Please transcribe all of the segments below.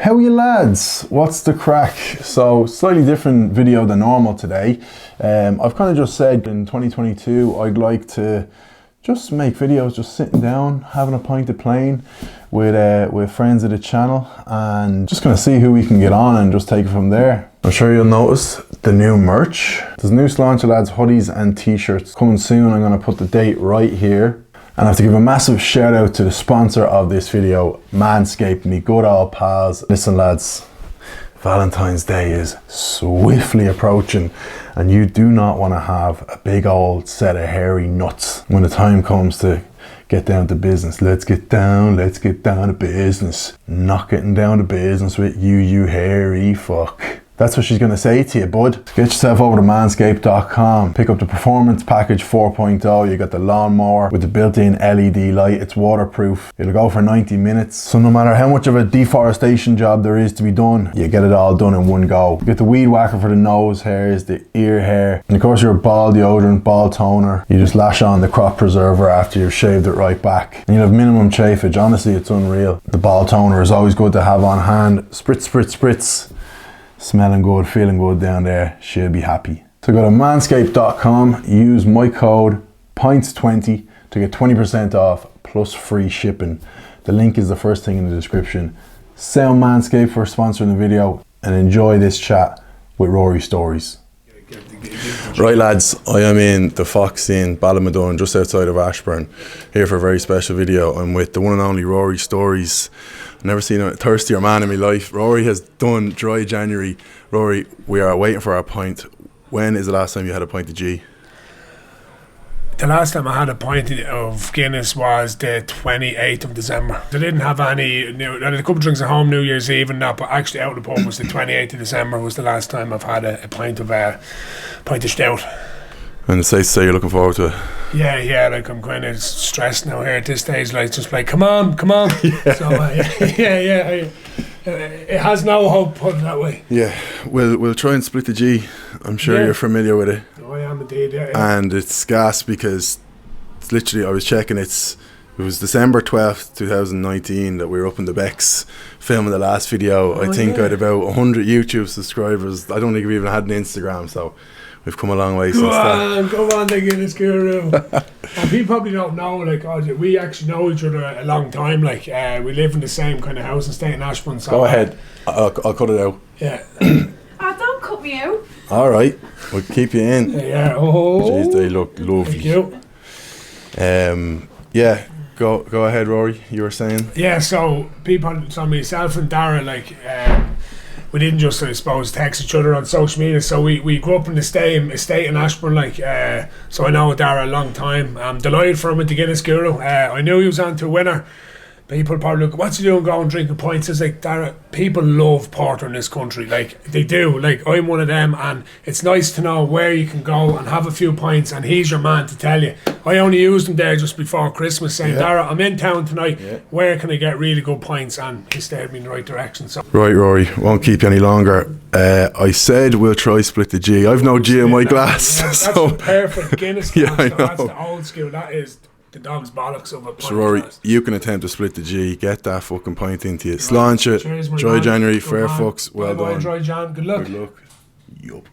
How are you lads? What's the crack? So slightly different video than normal today. I've kind of just said in 2022 I'd like to just make videos just sitting down, having a pint of plain with friends of the channel and just gonna see who we can get on and just take it from there. I'm sure you'll notice the new merch. There's a new Sláinte lads hoodies and t-shirts coming soon. I'm gonna put the date right here. And I have to give a massive shout out to the sponsor of this video, Manscaped, me good old pals. Listen lads, Valentine's Day is swiftly approaching and you do not want to have a big old set of hairy nuts when the time comes to get down to business. Let's get down to business. Not getting down to business with you hairy fuck. That's what she's going to say to you, bud. Get yourself over to manscaped.com. Pick up the Performance Package 4.0. You got the lawnmower with the built-in LED light. It's waterproof. It'll go for 90 minutes. So no matter how much of a deforestation job there is to be done, you get it all done in one go. You get the weed whacker for the nose hairs, the ear hair, and of course your ball deodorant, ball toner. You just lash on the crop preserver after you've shaved it right back. And you'll have minimum chafage. Honestly, it's unreal. The ball toner is always good to have on hand. Spritz, spritz, spritz. Smelling good, feeling good down there, she'll be happy. So go to manscaped.com, use my code PINTS20 to get 20% off plus free shipping. The link is the first thing in the description. Sound Manscaped for sponsoring the video and enjoy this chat with Rorys Stories. Right lads, I am in the Fox in Ballymadone, just outside of Ashburn, here for a very special video. I'm with the one and only Rory Stories. I've never seen a thirstier man in my life. Rory has done dry January. Rory, we are waiting for our pint. When is the last time you had a pint of G? The last time I had a pint of Guinness was the 28th of December. I didn't have any, I had a couple of drinks at home New Year's Eve and that, but actually out of the pub was the 28th of December was the last time I've had a pint of stout. And it's safe to say you're looking forward to it. Yeah, like I'm kind of stressed now here at this stage, like just like, come on. Yeah. So it has no hope, put it that way. Yeah, we'll try and split the G. I'm sure you're familiar with it. Oh, I am indeed, yeah. And it's gas because it's literally, I was checking, it was December 12th, 2019 that we were up in the Becks filming the last video. I think I had about 100 YouTube subscribers. I don't think we even had an Instagram, so we've come a long way since then. Go on, the Guinness Guru. And people probably don't know, like, we actually know each other a long time. Like, we live in the same kind of house and stay in Ashburn. So go ahead, I'll cut it out. Yeah. Don't cut me out. All right, we'll keep you in. Yeah. Oh. Jeez, they look lovely. Thank you. Yeah. Go ahead, Rory. You were saying. Yeah. So myself and Dara, like, we didn't just, I suppose, text each other on social media. So we grew up in the estate in Ashburn, like, so I know Dara a long time. I'm delighted for him at the Guinness Guru. I knew he was on to a winner. People probably look, what's he doing going drinking pints? It's like, Dara, people love porter in this country. Like, they do. Like, I'm one of them, and it's nice to know where you can go and have a few pints, and he's your man to tell you. I only used him there just before Christmas, saying, Dara, I'm in town tonight. Where can I get really good pints? And he steered me in the right direction. So. Right, Rory, won't keep you any longer. I said we'll try split the G. I've no G in my glass. That's the perfect Guinness glass. I know. That's the old school. That is the dog's bollocks of a pint. So Rory, you can attempt to split the G, get that fucking pint into you. Sláinte, dry January, fair fucks, well done. Dry Jan, good luck. Good luck. Yup.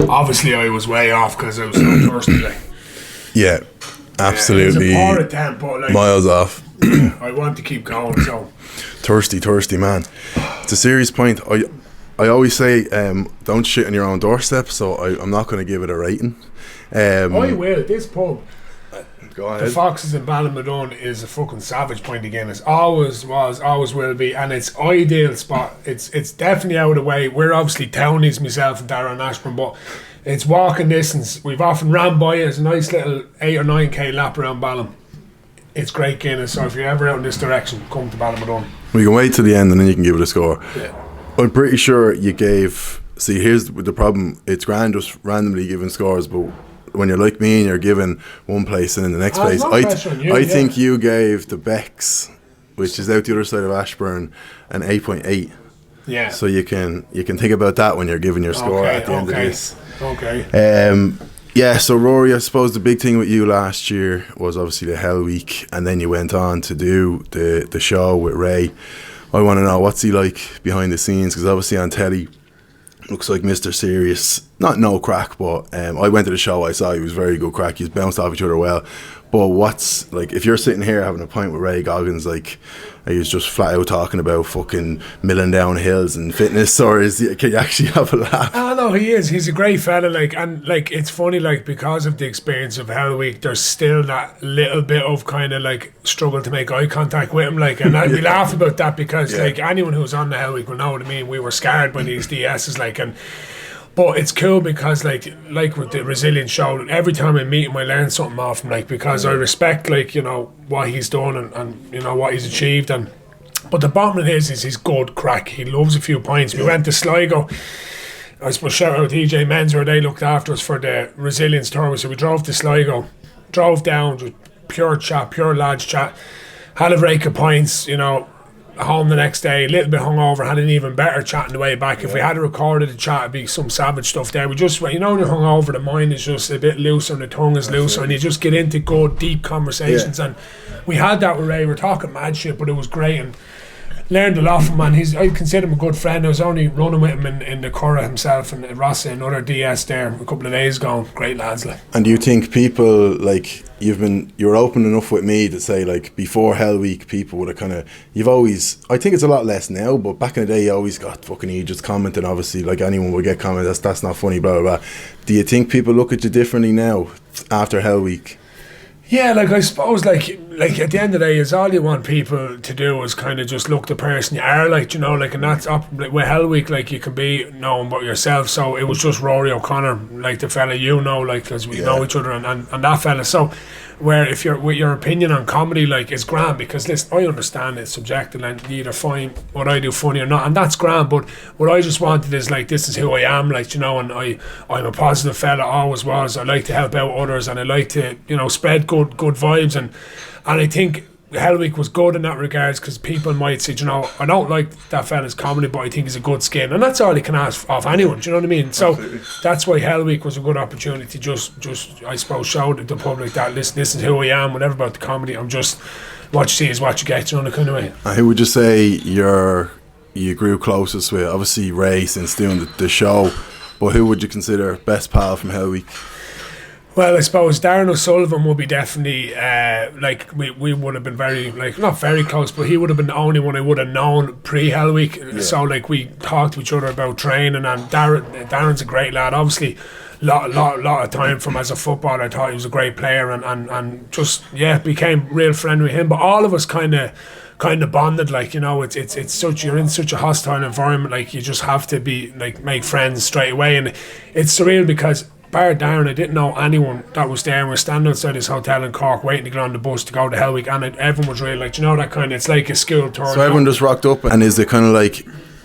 Obviously I was way off because I was so thirsty. Like. Yeah, absolutely. It was a poor attempt, but like, miles off. I want to keep going, so. Thirsty man. It's a serious point. I always say, don't shit on your own doorstep, so I'm not going to give it a rating. I will. This pub, go ahead. the Foxes in Ballymadone, is a fucking savage point again. It always was, always will be, and it's ideal spot. It's definitely out of the way. We're obviously townies, myself and Darren Ashburn, but it's walking distance. We've often ran by it. It's a nice little 8 or 9k lap around Ballym. It's great Guinness, so if you're ever out in this direction, come to Ballymadone. We can wait till the end and then you can give it a score. Yeah. I'm pretty sure you gave. See, here's the problem. It's grand just randomly giving scores, but when you're like me and you're giving one place and in the next place, I think you gave the Becks, which is out the other side of Ashburn, an 8.8. Yeah. So you can think about that when you're giving your score at the end of this. Okay. Yeah, so Rory, I suppose the big thing with you last year was obviously the Hell Week, and then you went on to do the show with Ray. I want to know, what's he like behind the scenes? Because obviously on telly, looks like Mr. Serious, not no crack, but I went to the show, I saw he was very good crack, you bounced off each other well. But what's, like, if you're sitting here having a pint with Ray Goggins, like, are you just flat out talking about fucking milling down hills and fitness, or can you actually have a laugh? Oh no, he is. He's a great fella. And it's funny, because of the experience of Hell Week, there's still that little bit of kind of struggle to make eye contact with him. We laugh about that because anyone who's on the Hell Week will know what I mean. We were scarred by these DSs, But it's cool because, like with the Resilience show, every time I meet him, I learn something off him, because I respect, what he's done and what he's achieved. But the bottom of it is he's good crack. He loves a few pints. We went to Sligo. I suppose shout out to EJ Men's where they looked after us for the Resilience tour. So we drove to Sligo, drove down, just pure chat, pure lads chat. Had a break of pints, home the next day, a little bit hungover, had an even better chat on the way back. If we had recorded the chat, it'd be some savage stuff there. We just, when you're hungover, the mind is just a bit looser and the tongue is looser, and you just get into good, deep conversations. And we had that with Ray. We were talking mad shit, but it was great, and learned a lot from him. I consider him a good friend. I was only running with him in the Curragh himself and Rossi, another DS there a couple of days ago. Great lads, And do you think people, you're open enough with me to say, before Hell Week, people would have kind of, I think it's a lot less now, but back in the day you always got fucking Egypt's commenting, obviously, anyone would get comments, that's not funny, blah blah blah. Do you think people look at you differently now after Hell Week? Yeah, I suppose, at the end of the day, is all you want people to do is kind of just look the person you are, and that's up with Hell Week, you can be known but yourself. So it was just Rory O'Connor, the fella because we know each other, and that fella. So where if you're with your opinion on comedy, is grand, because listen, I understand it's subjective and you either find what I do funny or not, and that's grand. But what I just wanted is this is who I am, and I'm a positive fella, always was. I like to help out others, and I like to spread good vibes, and I think Hell Week was good in that regards, because people might say, I don't like that fella's comedy, but I think he's a good skin, and that's all you can ask off anyone. Do you know what I mean? So that's why Hell Week was a good opportunity to just I suppose show the public that this is who I am. Whatever about the comedy, I'm just what you see is what you get. The kind of way. And who would you say you grew closest with? Obviously Ray, since doing the show, but who would you consider best pal from Hell Week? Well, I suppose Darren O'Sullivan would be definitely we would have been very not very close, but he would have been the only one I would have known pre-Hell Week. Yeah. So we talked to each other about training, and Darren's a great lad. Obviously, lot of time from as a footballer. I thought he was a great player, and just became real friend with him. But all of us kind of bonded, it's such, you're in such a hostile environment, you just have to be make friends straight away, and it's surreal because bar Darren, I didn't know anyone that was there. We're standing outside his hotel in Cork waiting to get on the bus to go to Hell Week, and everyone was really that kind of, it's like a school tour. So everyone just rocked up, and is it kind of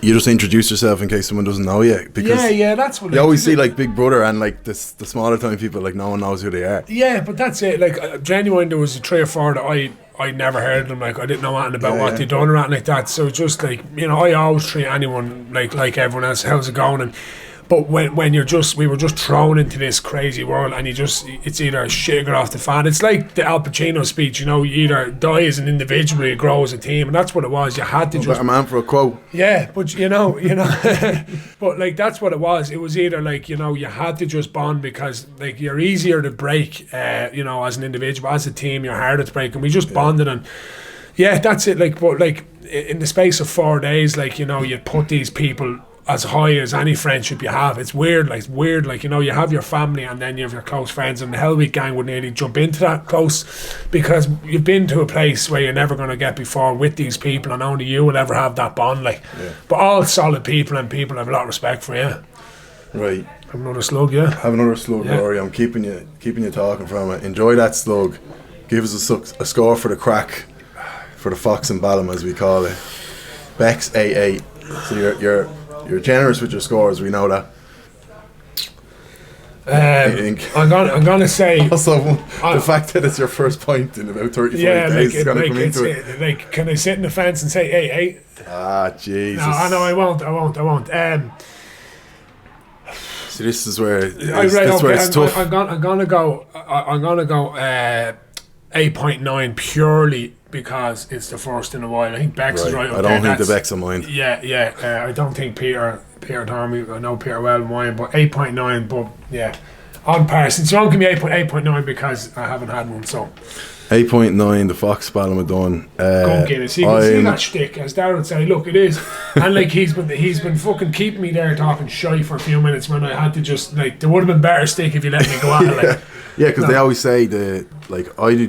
you just introduce yourself in case someone doesn't know you? Because that's what you always see Big Brother, and the smaller time people, no one knows who they are. Yeah, but that's it. Genuine, there was 3 or 4 that I never heard of them. I didn't know anything about what they'd done or anything like that. So just I always treat anyone like everyone else. How's it going? But when we were just thrown into this crazy world, and it's either shit or off the fan. It's like the Al Pacino speech, you either die as an individual or you grow as a team, and that's what it was. You had to just better man for a quote. Yeah, but but that's what it was. It was either you had to just bond, because you're easier to break, as an individual. As a team, you're harder to break, and we just bonded, and that's it. But in the space of 4 days, you put these people as high as any friendship you have. It's weird, you have your family and then you have your close friends, and the Hell Week gang would nearly jump into that close, because you've been to a place where you're never going to get before with these people, and only you will ever have that bond. But all solid people, and people have a lot of respect for you. Right. Have another slug, yeah. Have another slug, Rory. I'm keeping you talking from it. Enjoy that slug. Give us a score for the crack, for the Fox and Ballum, as we call it. Bex A8. So you're generous with your scores, we know that. I'm gonna say also the fact that it's your first point in about 35 days is gonna come into it. Can I sit in the fence and say 8? Ah, Jesus. No, I won't. See, this is where where it's tough. I'm gonna go 8.9 purely because it's the first in a while. I think Bex is right up I there. don't think the Bex are mine. Yeah. I don't think Peter Tormey. I know Peter well mine, but 8.9. But yeah, on par. Since you won't give me 8.9 because I haven't had one, so 8.9. The Fox Ballymedon. Go get it. See, you can see that shtick, as Darren would say. Look, it is, and like he's been fucking keeping me there talking shy for a few minutes when I had to just like there would have been better stick if you let me go at it. Like, yeah, because they always say I did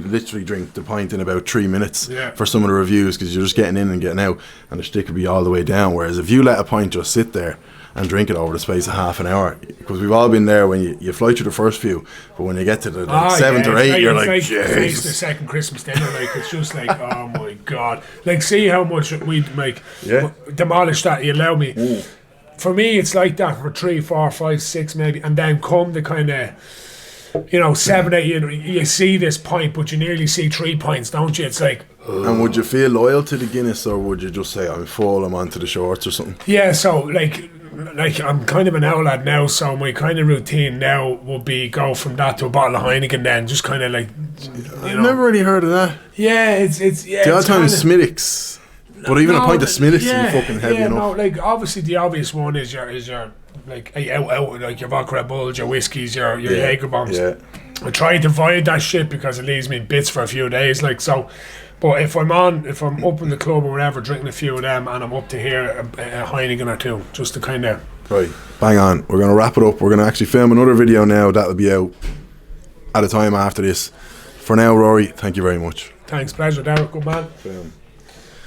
literally drink the pint in about 3 minutes for some of the reviews because you're just getting in and getting out, and the stick would be all the way down. Whereas if you let a pint just sit there and drink it over the space of half an hour, because we've all been there when you fly through the first few, but when you get to the seventh or eighth, you're like, it's the second Christmas dinner. Like it's just like, oh my god! Like see how much we'd make demolish that. You allow me. For me, it's like that for 3, 4, 5, 6 maybe, and then come the kind of 7, 8. You see this pint, but you nearly see 3 pints, don't you? It's like. And would you feel loyal to the Guinness, or would you just say I'm full, I'm onto the shorts or something? Yeah, so like I'm kind of an owl lad now, so my kind of routine now would be go from that to a bottle of Heineken, then just kind of like. I've never really heard of that. Yeah, it's the odd time Smittix, but even a pint of Smittix would be fucking heavy enough. No, like obviously the obvious one is your like out like your vodka Red Bulls, your whiskies, your Jaeger bombs. Yeah. I try to avoid that shit because it leaves me in bits for a few days, like so. But if I'm up in the club or whatever, drinking a few of them, and I'm up to here a Heineken or two, just to kind of. Right, bang on. We're going to wrap it up. We're going to actually film another video now that'll be out at a time after this. For now, Rory, thank you very much. Thanks, pleasure, Derek. Good man. Film.